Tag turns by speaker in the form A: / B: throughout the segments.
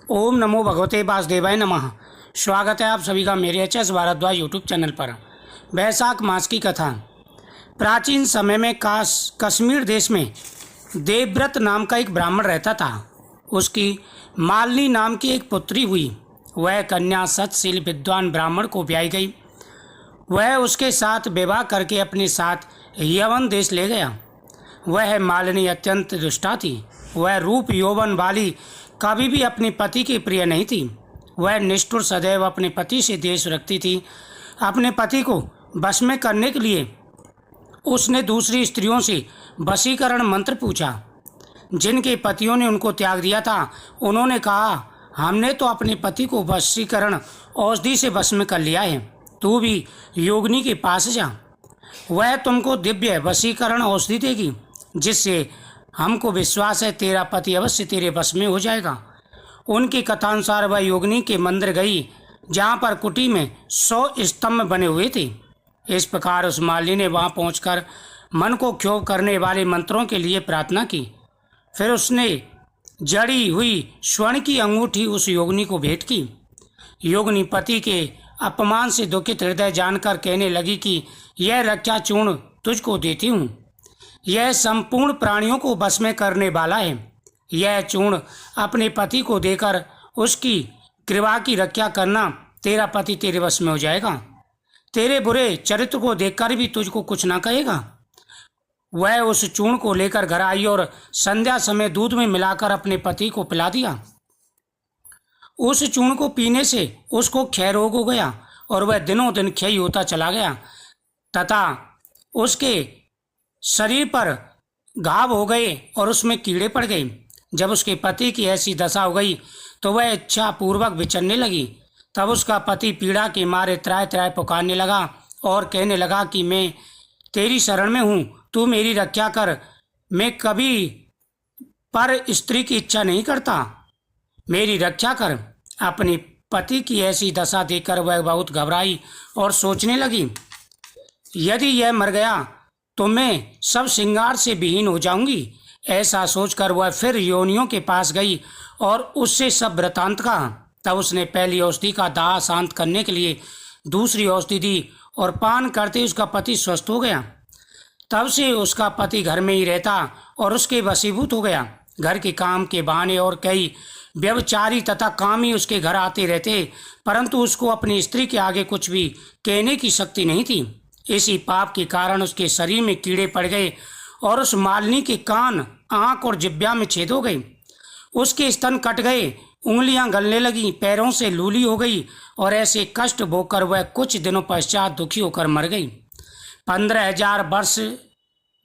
A: ओम नमो भगवते वासुदेवाय नमः। स्वागत है आप सभी का मेरे HS भारद्वाज यूट्यूब चैनल पर। वैशाख मास की कथा। प्राचीन समय में कश्मीर देश में देवव्रत नाम का एक ब्राह्मण रहता था। उसकी मालिनी नाम की एक पुत्री हुई। वह कन्या सतशील विद्वान ब्राह्मण को ब्याई गई। वह उसके साथ विवाह करके अपने साथ यवन देश ले गया। वह मालिनी अत्यंत दुष्टा थी। वह रूप यौवन वाली कभी भी अपने पति की प्रिय नहीं थी। वह निष्ठुर सदैव अपने पति से द्वेष रखती थी। अपने पति को वश में करने के लिए उसने दूसरी स्त्रियों से वशीकरण मंत्र पूछा। जिनके पतियों ने उनको त्याग दिया था, उन्होंने कहा, हमने तो अपने पति को वशीकरण औषधि से वश में कर लिया है, तू भी योगिनी के पास जा। वह तुमको दिव्य वशीकरण औषधि देगी, जिससे हमको विश्वास है तेरा पति अवश्य तेरे वश में हो जाएगा। उनकी कथानुसार वह योगिनी के मंदिर गई, जहाँ पर कुटी में 100 स्तंभ बने हुए थे। इस प्रकार उस मालिनी ने वहाँ पहुंचकर मन को क्षोभ करने वाले मंत्रों के लिए प्रार्थना की। फिर उसने जड़ी हुई स्वर्ण की अंगूठी उस योगिनी को भेंट की। योगिनी पति के अपमान से दुखित हृदय जानकर कहने लगी कि यह रक्षा चूर्ण तुझको देती हूँ। यह संपूर्ण प्राणियों को वश में करने वाला है। यह चूर्ण अपने पति को देकर उसकी कृपा की रक्षा करना, तेरा पति तेरे वश में हो जाएगा। तेरे बुरे चरित्र को देखकर भी तुझको कुछ ना कहेगा। वह उस चूर्ण को लेकर घर आई और संध्या समय दूध में मिलाकर अपने पति को पिला दिया। उस चूर्ण को पीने से उसको क्षय रोग हो गया और वह दिनों दिन क्षय होता चला गया तथा उसके शरीर पर घाव हो गए और उसमें कीड़े पड़ गए। जब उसके पति की ऐसी दशा हो गई तो वह इच्छा पूर्वक विचरने लगी। तब उसका पति पीड़ा के मारे त्राय त्राय पुकारने लगा और कहने लगा कि मैं तेरी शरण में हूँ, तू मेरी रक्षा कर। मैं कभी पर स्त्री की इच्छा नहीं करता, मेरी रक्षा कर। अपने पति की ऐसी दशा देखकर वह बहुत घबराई और सोचने लगी, यदि यह मर गया तो मैं सब श्रृंगार से विहीन हो जाऊंगी। ऐसा सोचकर वह फिर योनियों के पास गई और उससे सब वृतांत कहा। तब उसने पहली औषधि का दाह शांत करने के लिए दूसरी औषधि दी और पान करते उसका पति स्वस्थ हो गया। तब से उसका पति घर में ही रहता और उसके वशीभूत हो गया। घर के काम के बहाने और कई व्यभिचारी तथा कामी उसके घर आते रहते, परंतु उसको अपनी स्त्री के आगे कुछ भी कहने की शक्ति नहीं थी। इसी पाप के कारण उसके शरीर में कीड़े पड़ गए और उस मालिनी के कान, आंख और जिह्वा में छेद हो गए। उसके स्तन कट गए, उंगलियां गलने लगी, पैरों से लूली हो गई और ऐसे कष्ट भोगकर वह कुछ दिनों पश्चात दुखी होकर मर गई। 15,000 वर्ष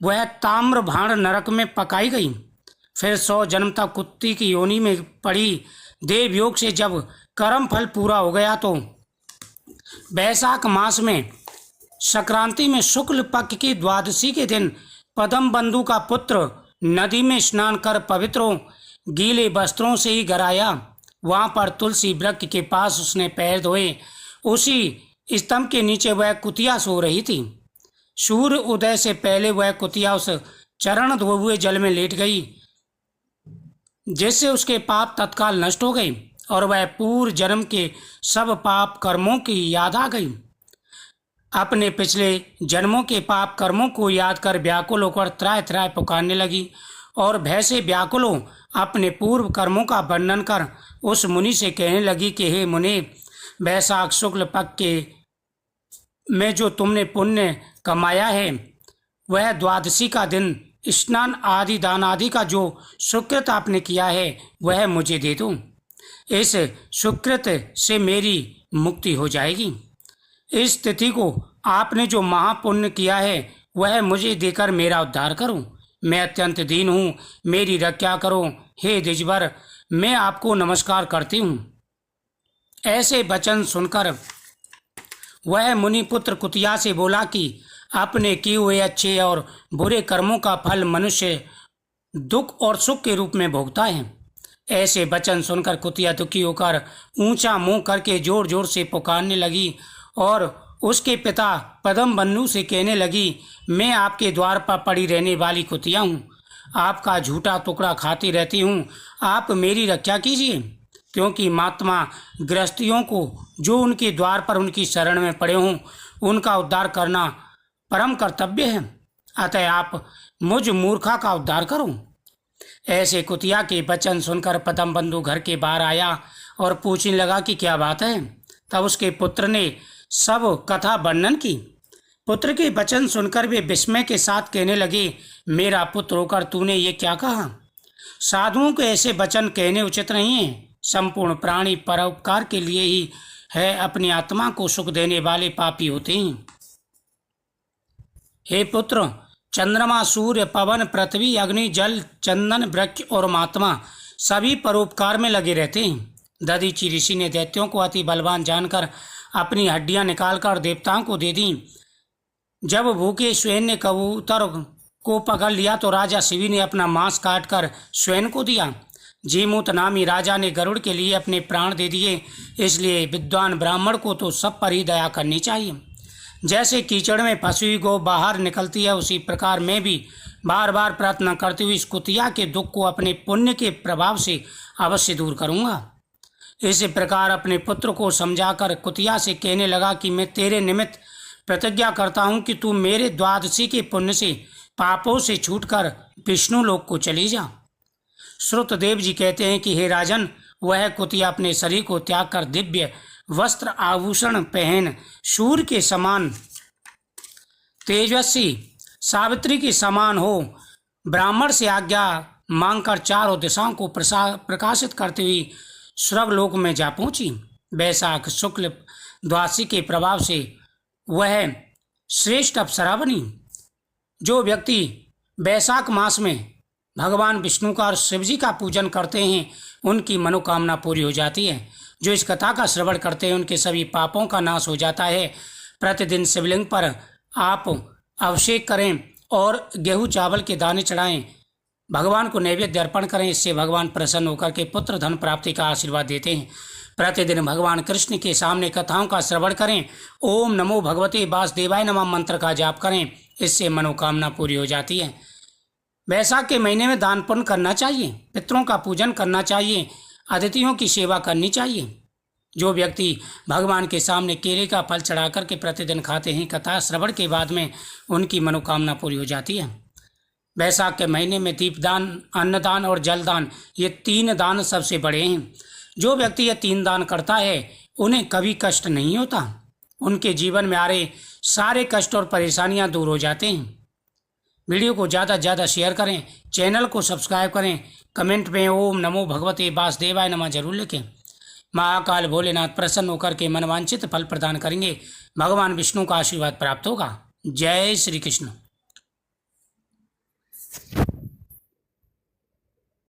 A: वह ताम्र भांड नरक में पकाई गई। फिर 100 जन्म तक कुत्ती की योनि में पड़ी। देवयोग से जब कर्म फल पूरा हो गया तो वैशाख मास में संक्रांति में शुक्ल पक्ष की द्वादशी के दिन पद्म बंधु का पुत्र नदी में स्नान कर पवित्रों गीले वस्त्रों से ही घर आया। वहाँ पर तुलसी वृक्ष के पास उसने पैर धोए। उसी स्तंभ के नीचे वह कुतिया सो रही थी। सूर्य उदय से पहले वह कुतिया उस चरण धोए हुए जल में लेट गई, जिससे उसके पाप तत्काल नष्ट हो गए और वह पूर्व जन्म के सब पाप कर्मों की याद आ गई। अपने पिछले जन्मों के पाप कर्मों को याद कर व्याकुल होकर त्राय त्राय पुकारने लगी और भय से व्याकुल हो अपने पूर्व कर्मों का वर्णन कर उस मुनि से कहने लगी कि हे मुनि, वैशाख शुक्ल पक्ष के में जो तुमने पुण्य कमाया है, वह द्वादशी का दिन स्नान आदि दान आदि का जो सुकृत आपने किया है, वह मुझे दे दो। इस सुकृत से मेरी मुक्ति हो जाएगी। इस तिथि को आपने जो महापुण्य किया है, वह मुझे देकर मेरा उद्धार करो। मैं अत्यंत दीन हूँ, मेरी रक्षा करो। हे द्विजवर, मैं आपको नमस्कार करती हूँ। ऐसे वचन सुनकर वह मुनिपुत्र कुतिया से बोला कि अपने किए हुए अच्छे और बुरे कर्मों का फल मनुष्य दुख और सुख के रूप में भोगता है। ऐसे वचन सुनकर कुतिया दुखी होकर ऊंचा मुंह करके जोर जोर से पुकारने लगी और उसके पिता पद्म बंधु से कहने लगी, मैं आपके द्वार पर पड़ी रहने वाली कुतिया हूँ, आपका झूठा टुकड़ा खाती रहती हूँ, आप मेरी रक्षा कीजिए। क्योंकि महात्मा गृहस्थियों को जो उनके द्वार पर उनकी शरण में पड़े हों उनका उद्धार करना परम कर्तव्य है। अतः आप मुझ मूर्खा का उद्धार करो। ऐसे कुतिया के वचन सुनकर प्रथम बंधु घर के बाहर आया और पूछने लगा कि क्या बात है। तब उसके पुत्र ने सब कथा वर्णन की। पुत्र के वचन सुनकर वे विस्मय के साथ कहने लगे, मेरा पुत्र होकर तूने ये क्या कहा? साधुओं को ऐसे वचन कहने उचित नहीं है। संपूर्ण प्राणी परोपकार के लिए ही है, अपनी आत्मा को सुख देने वाले पापी होते हैं। हे पुत्र, चंद्रमा, सूर्य, पवन, पृथ्वी, अग्नि, जल, चंदन, वृक्ष और महात्मा सभी परोपकार में लगे रहते हैं। दधीचि ऋषि ने दैत्यों को अति बलवान जानकर अपनी हड्डियां निकालकर देवताओं को दे दी। जब भूखे स्वयं ने कबूतर को पकड़ लिया तो राजा शिवी ने अपना मांस काटकर स्वयं को दिया। जीमूत नामी राजा ने गरुड़ के लिए अपने प्राण दे दिए। इसलिए विद्वान ब्राह्मण को तो सब पर ही दया करनी चाहिए। जैसे कीचड़ में फंसी हुई गौ बाहर निकलती है, उसी प्रकार मैं भी बार बार प्रार्थना करती हुई इस कुतिया के दुख को अपने पुण्य के प्रभाव से अवश्य दूर करूँगा। इसी प्रकार अपने पुत्र को समझाकर कुतिया से कहने लगा कि मैं तेरे निमित्त प्रतिज्ञा करता हूँ कि तू मेरे द्वादशी के पुण्य से पापों से छूटकर विष्णु लोक को चली जा। श्रुतदेव जी कहते हैं कि हे राजन, वह कुतिया अपने शरीर को त्याग कर दिव्य वस्त्र आभूषण पहन सूर्य के समान तेजस्वी सावित्री के समान हो ब्राह्मण से आज्ञा मांगकर चारों दिशाओं को प्रकाशित करती हुई स्वर्गलोक में जा पहुंची। वैशाख शुक्ल द्वादशी के प्रभाव से वह श्रेष्ठ अप्सरा बनी। जो व्यक्ति वैशाख मास में भगवान विष्णु का और शिव जी का पूजन करते हैं उनकी मनोकामना पूरी हो जाती है। जो इस कथा का श्रवण करते हैं उनके सभी पापों का नाश हो जाता है। प्रतिदिन शिवलिंग पर आप अभिषेक करें और गेहूं चावल के दाने चढ़ाएं, भगवान को नैवेद्य अर्पण करें। इससे भगवान प्रसन्न होकर के पुत्र धन प्राप्ति का आशीर्वाद देते हैं। प्रतिदिन भगवान कृष्ण के सामने कथाओं का श्रवण करें। ओम नमो भगवते वासुदेवाय नमः मंत्र का जाप करें। इससे मनोकामना पूरी हो जाती है। वैशाख के महीने में दान पुण्य करना चाहिए, पितरों का पूजन करना चाहिए, अतिथियों की सेवा करनी चाहिए। जो व्यक्ति भगवान के सामने केले का फल चढ़ा करके प्रतिदिन खाते हैं, कथा श्रवण के बाद में उनकी मनोकामना पूरी हो जाती है। वैशाख के महीने में दीपदान, अन्नदान और जलदान, ये 3 दान सबसे बड़े हैं। जो व्यक्ति ये 3 दान करता है उन्हें कभी कष्ट नहीं होता। उनके जीवन में आ रहे सारे कष्ट और परेशानियां दूर हो जाते हैं। वीडियो को ज़्यादा से ज़्यादा शेयर करें, चैनल को सब्सक्राइब करें, कमेंट में ओम नमो भगवते वासुदेवाय नमः जरूर लिखें। महाकाल भोलेनाथ प्रसन्न होकर के मनवांछित फल प्रदान करेंगे। भगवान विष्णु का आशीर्वाद प्राप्त होगा। जय श्री कृष्ण।